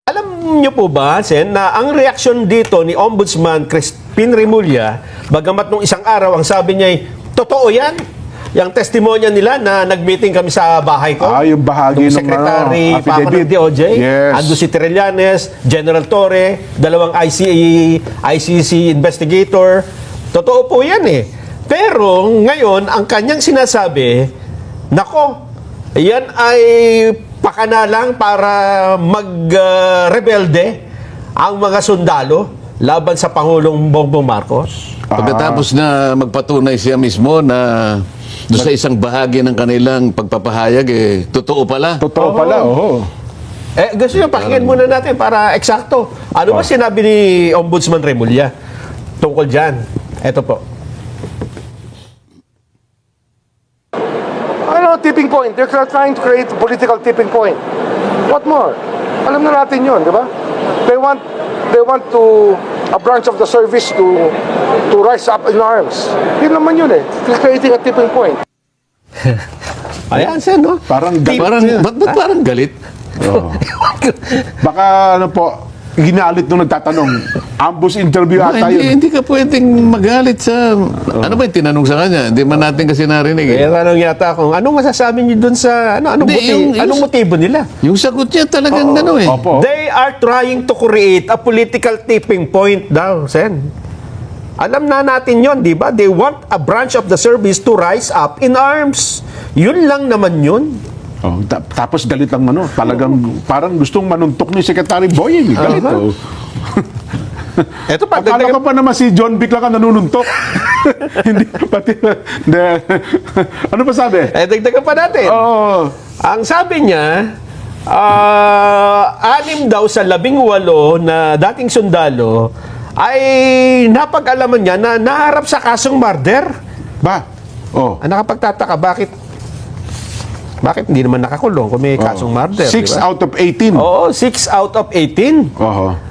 Alam niyo po ba, Sen, na ang reaksyon dito ni Ombudsman Crispin Remulla, bagamat nung isang araw, ang sabi niya ay, totoo yan. Yung testimonya nila na nag-meeting kami sa bahay ko. Yung bahagi ng Secretary pa ako ng DOJ, Yes. ando si Trillanes, General Torre, dalawang ICC investigator. Totoo po yan eh. Pero ngayon, ang kanyang sinasabi, nako, yan ay pakana lang para mag-rebelde ang mga sundalo laban sa Pangulong Bongbong Marcos. Pagkatapos na magpatunay siya mismo na doon sa isang bahagi ng kanilang pagpapahayag, totoo pala. Totoo pala, oo. Gusto nyo, pakinggan muna natin para eksakto. Ano ba sinabi ni Ombudsman Remulla tungkol dyan? Ito po. Tipping point. They're trying to create a political tipping point. What more? Alam na natin yun, di ba? They want to a branch of the service to rise up in arms. Yun naman yun eh. Creating a tipping point. Ayan, Sen, no? Parang Ba't parang galit? Baka ano po, ginalit nung nagtatanong. Ambush interview ata yun. Hindi ka pwedeng magalit sa... Ano ba yung tinanong sa kanya? Hindi man natin kasi narinig. Kaya tanong yata kung anong masasabi niyo dun sa... Anong motibo nila? Yung sagot niya talagang ano eh. Opo. They are trying to create a political tipping point daw, Sen. Alam na natin yon, di ba? They want a branch of the service to rise up in arms. Yun lang naman yun. Tapos galit ang ano, talagang parang gustong manuntok ni Secretary Boying. Galit, oh. Eto pa, Akala ko pa naman si John Vic lang ang nanununtok. Hindi, pati... ano pa sabi? dagdagan pa natin. Oo. Ang sabi niya, 6 daw sa 18 na dating sundalo ay napag-alaman niya na naharap sa kasong murder. Ba? Oh. Nakapagtataka, bakit hindi naman nakakulong kung may kasong murder? 6 diba? out of 18. Oo, 6 out of 18. Oo.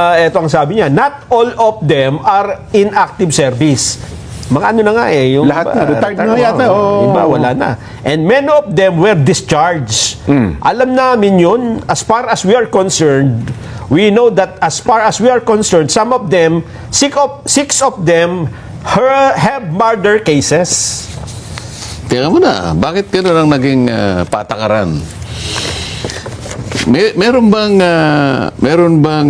Ito ang sabi niya, not all of them are in active service. Mga ano na nga eh. Yung Lahat na, retired na yata. Iba, wala na. And many of them were discharged. Alam namin yun, as far as we are concerned, we know that as far as we are concerned, some of them, 6 of them have murder cases. Teka muna, bakit gano'n ang naging patakaran? Meron bang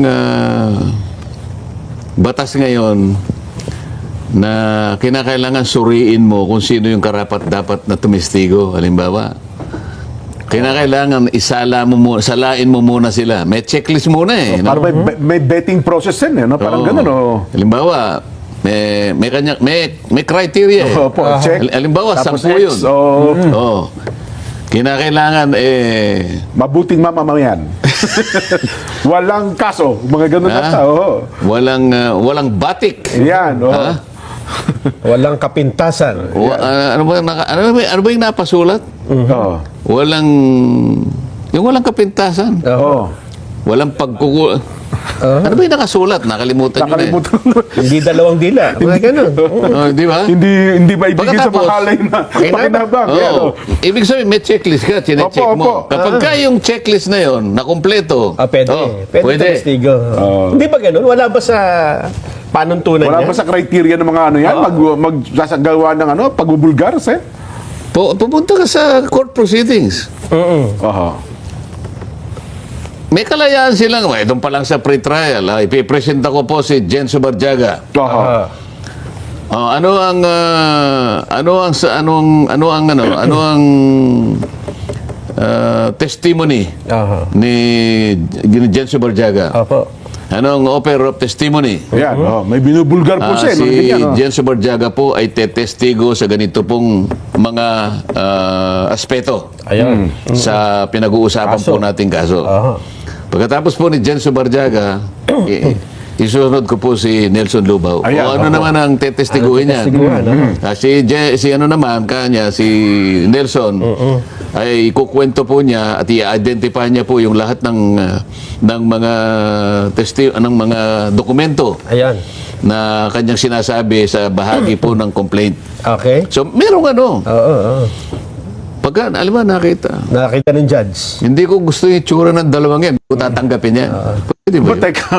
batas ngayon na kinakailangan suriin mo kung sino yung karapat-dapat na tumistigo? Halimbawa, kinakailangan salain mo muna sila. May checklist muna eh. Parang may betting process din eh. No? Parang ganun. Oh. Halimbawa, may criteria eh. Opo, check. Halimbawa, Tapos 10 yun. X, oh. Oo. Kinakailangan Mabuting mamamayan. Walang kaso. Mga ganun ata. Oh. walang batik. Yan. Oh. Ha? Walang kapintasan. Ano ba yung napasulat? Oh. Walang kapintasan. Oh. Walang ano ba yung nakasulat? Nakalimutan nyo na eh. Nakalimutan. Hindi dalawang dila. Mga ganun. Di ba? Hindi ba ibigay sa Pagkatapos, mahalay na pakinabang? Oo. Ibig sabihin, may checklist ka, chinecheck Opo, mo. opo. Kapag ka yung checklist na yon nakumpleto, Pwede. Pwede. pwede. Testigo. Hindi ba ganun? Wala ba sa panuntunan Wala niya? ba sa criteria ng mga ano yan? Magsasagawa ng pagbubulgar, sir? Pupunta ka sa court proceedings. Aha. May kalayaan silang, doon pa lang sa pre-trial, ipipresenta ko po si Jen Subarjaga. Aha. Ano ang testimony ni Jen Subarjaga? Opo. Ano ang offer of testimony? Yan, may binubulgar po siya. Si Ganyan, Jen Subarjaga po ay tetestigo sa ganito pong mga aspeto Ayan. sa pinag-uusapan Kaso. po nating kaso. Aha. Pagkatapos po ni Jen Subarjaga, isunod ko po si Nelson Lubao. Ayan, o ano opo. naman ang tetestiguhin niya? Si ano naman, si Nelson, ay kukwento po niya at i-identify niya po yung lahat ng mga dokumento Ayan. na kanyang sinasabi sa bahagi po ng complaint. Okay. So, merong ano. Oo. Pagka, alam mo, nakita. Nakakita ng judge. Hindi ko gusto yung tsura ng dalawang yan. Kung tatanggapin yan. Pwede ba But yun? teka,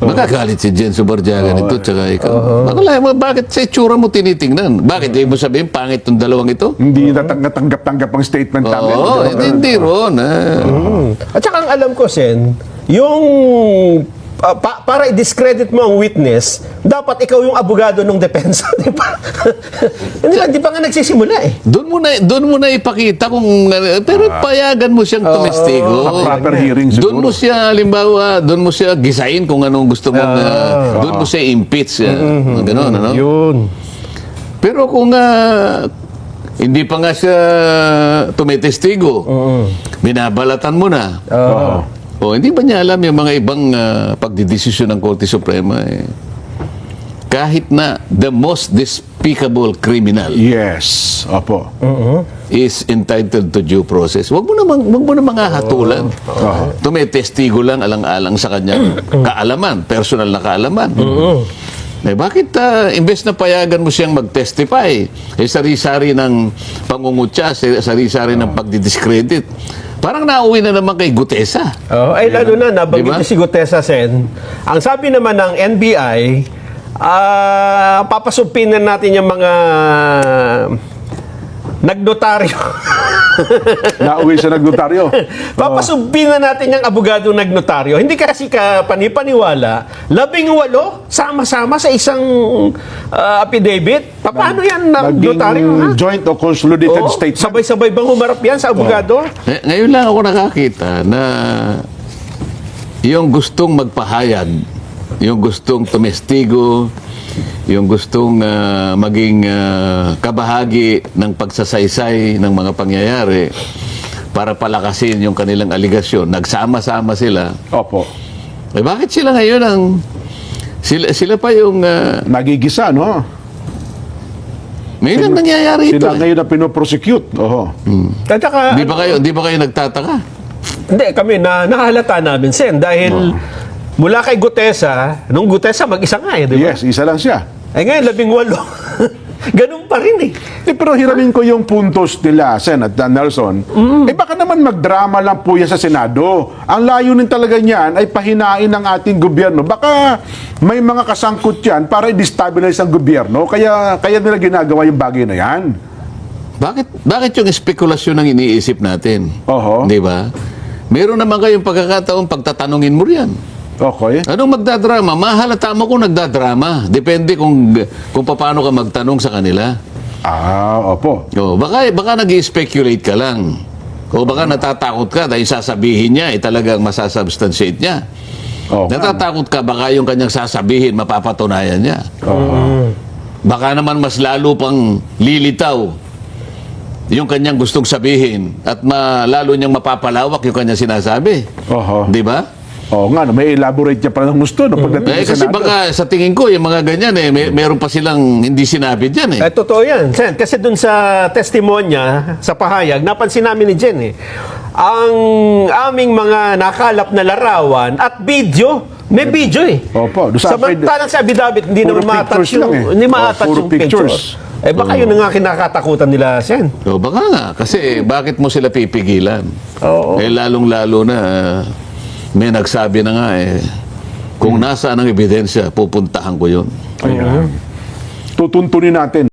Magagalit si Jen Subarjaga nito, tsaka ikaw. Bakala mo, bakit sa itsura mo tinitingnan? Bakit? Ibig mo sabihin, pangit tong dalawang ito? hindi natanggap-tanggap ang statement namin. Oo, hindi ron. At saka ang alam ko, Sen, yung para i-discredit mo ang witness, dapat ikaw yung abogado ng depensa, di ba? Hindi pa nga nagsisimula eh. Doon mo na ipakita kung pero payagan mo siyang tumestigo. Sa proper hearing Doon siguro. mo siya halimbawa, doon mo siya gisain kung anong gusto mo doon mo siya impeach. Ganoon, ano? Yun. Pero kung hindi pa nga siya tumitestigo, binabalatan mo na. O, hindi ba niya alam yung mga ibang pagdidesisyon ng Korte Suprema? Kahit na the most despicable criminal Yes, opo. is entitled to due process. Wag mo namang hatulan. Tumitestigo lang alang-alang sa kanyang kaalaman, personal na kaalaman. Bakit imbes na payagan mo siyang mag-testify, sari-sari ng pangungutya, sari-sari ng pagdidiscredit. Parang nauwi na naman kay Gutesa. Ay lalo na, nabanggit Diba? niyo si Gutesa, Sen. Ang sabi naman ng NBI, papasupin na natin yung mga nagnotaryo. Nauwi siya nagnotaryo. Papasupin na natin yung abogado nagnotaryo. Hindi kasi ka panipaniwala, 18 sama-sama sa isang affidavit. Paano yan nagnotaryo? Ha? Joint o consolidated Oo, statement. sabay-sabay bang humarap yan sa abogado? Ngayon lang ako nakakita na yung gustong magpahayag, yung gustong tumestigo, yung gustong maging kabahagi ng pagsasaysay ng mga pangyayari para palakasin yung kanilang aligasyon, nagsama-sama sila. Opo. Bakit sila ngayon sila pa yung Nagigisa, no? ngayon ang nangyayari ito. Sila ngayon na pinoprosecute. Oho. At saka, Di ba kayo nagtataka? hindi, kami nahalata namin, Sen, dahil mula kay Gutesa, nung Gutesa mag-isa nga eh, di ba? Yes, isa lang siya. Eh ngayon, 18. Ganun pa rin eh. Pero hiramin ko yung puntos nila, Sen at Nelson. Baka naman magdrama lang po yan sa Senado. Ang layunin talaga niyan ay pahinain ng ating gobyerno. Baka may mga kasangkot yan para i-destabilize ang gobyerno. Kaya nila ginagawa yung bagay na yan. Bakit yung spekulasyon ang iniisip natin? Oho. Di ba? Meron naman kayong pagkakataon pagtatanungin mo riyan. Okay. Anong magdadrama? Mahalata mo kung nagdadrama. Depende kung paano ka magtanong sa kanila. Opo. O, baka nag-speculate ka lang. O baka natatakot ka dahil sasabihin niya talagang masasubstantiate niya. Natatakot ka baka yung kanyang sasabihin mapapatunayan niya. Baka naman mas lalo pang lilitaw yung kanyang gustong sabihin at lalo niyang mapapalawak yung kanyang sinasabi. Oho. Di ba? Oo nga, no, may elaborate niya pa ng gusto no, pagdating sa Kasi Senado. baka sa tingin ko, yung mga ganyan, meron pa silang hindi sinabi dyan eh. Totoo yan, Sen. Kasi dun sa testimonya, sa pahayag, napansin namin ni Jen eh, ang aming mga nakalap na larawan at video, may video eh. Opo, doon sa Samantalang sa affidavit, hindi puro naman ma-attach pictures lang eh. hindi ma-attach Puro yung pictures. Baka yun ang nga kinakatakutan nila, Sen. O baka nga, kasi bakit mo sila pipigilan? Oo. Lalong-lalo na, may nagsabi na nga kung nasaan ang ebidensya, pupuntahan ko yun. Ayan. Tutuntunin natin.